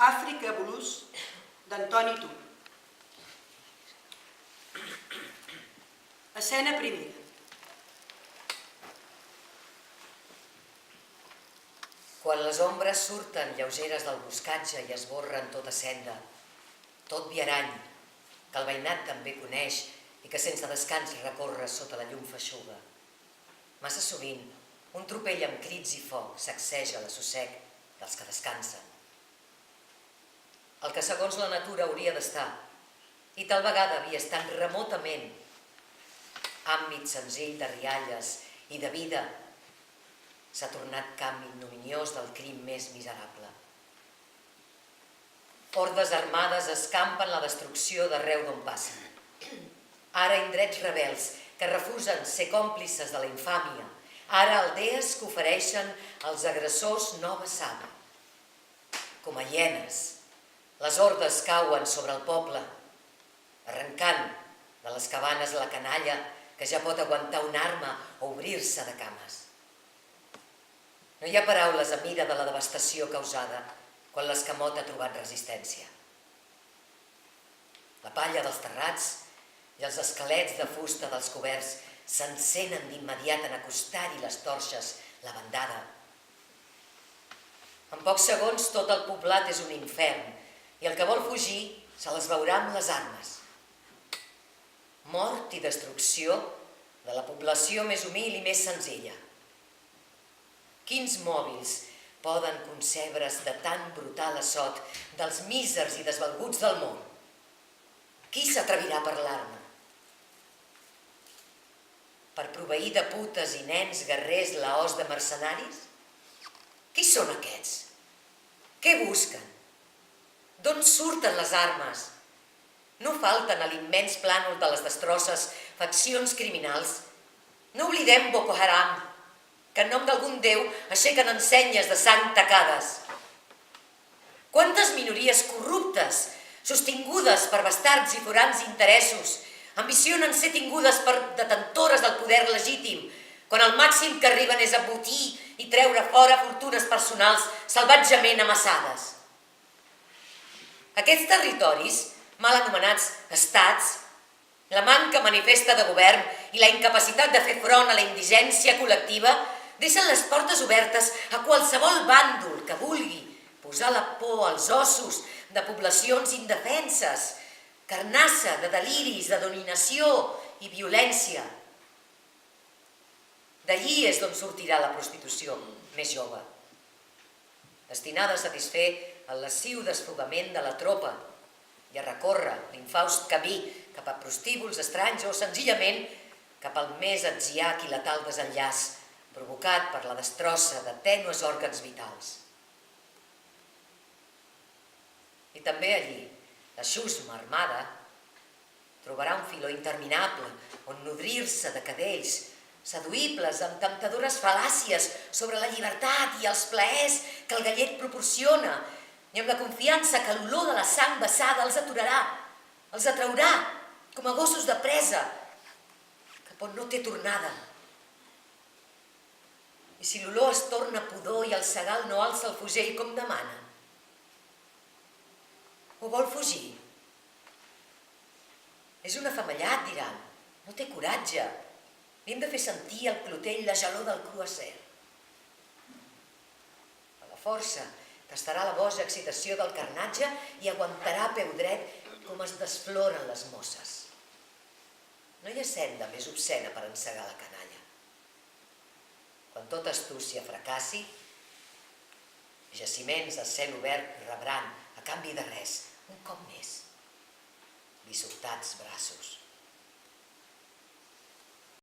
Àfrica Blues, d'Antoni Tur. Escena primera. Quan les ombres surten lleugeres del boscatge i esborren tota senda, tot viarany, que el veïnat també coneix i que sense descans recorre sota la llum feixuga. Massa sovint, un tropell amb crits i foc sacseja l'assossec dels que descansen. El que segons la natura hauria d'estar, i tal vegada havia estat remotament, àmbit senzill de rialles i de vida, s'ha tornat camp ignominiós del crim més miserable. Hordes armades escampen la destrucció d'arreu d'on passen. Ara indrets rebels que refusen ser còmplices de la infàmia. Ara aldees que ofereixen als agressors nova saba. Com a hienes, les hordes cauen sobre el poble, arrencant de les cabanes la canalla que ja pot aguantar una arma o obrir-se de cames. No hi ha paraules a mida de la devastació causada quan l'escamot ha trobat resistència. La palla dels terrats i els esquelets de fusta dels coberts s'encenen d'immediat en acostar-hi les torxes, la bandada. En pocs segons tot el poblat és un infern i el que vol fugir se les veurà amb les armes. Mort i destrucció de la població més humil i més senzilla. Quins mòbils poden concebre's de tan brutal assot dels mísers i desvalguts del món? Qui s'atrevirà a parlar-ne? Per proveir de putes i nens guerrers l'os de mercenaris? Qui són aquests? Què busquen? D'on surten les armes? No falten a l'immens plànol de les destrosses faccions criminals. No oblidem Boko Haram, que en nom d'algun déu aixequen ensenyes de sang tacades. Quantes minories corruptes, sostingudes per bastards i forans interessos, ambicionen ser tingudes per detentores del poder legítim, quan el màxim que arriben és embotir i treure fora fortunes personals salvatgement amassades. Aquests territoris, mal anomenats estats, la manca manifesta de govern i la incapacitat de fer front a la indigència col·lectiva deixen les portes obertes a qualsevol bàndol que vulgui posar la por als ossos de poblacions indefenses, carnassa de deliris, de dominació i violència. D'allí és d'on sortirà la prostitució més jove, destinada a satisfer el lasciu desfogament de la tropa i a recórrer l'infaust camí cap a prostíbuls estranys o senzillament cap al més atziac i letal desenllaç provocat per la destrossa de tènues òrgans vitals. I també allí, la xusma armada trobarà un filó interminable on nodrir-se de cadells seduïbles amb temptadores fal·làcies sobre la llibertat i els plaers que el gallet proporciona i amb la confiança que l'olor de la sang vessada els aturarà, els atraurà com a gossos de presa cap on no té tornada. I si l'olor es torna pudor i el segal no alça el fusell com demana? O vol fugir? És un afemellat, diran. No té coratge. Li hem de fer sentir al clotell la gelor del cru acer. A la força tastarà la boja excitació del carnatge i aguantarà a peu dret com es desfloren les mosses. No hi ha senda més obscena per encegar la canalla. Quan tota astúcia fracassi, jaciments a cel obert rebran, a canvi de res, un cop més, dissortats braços.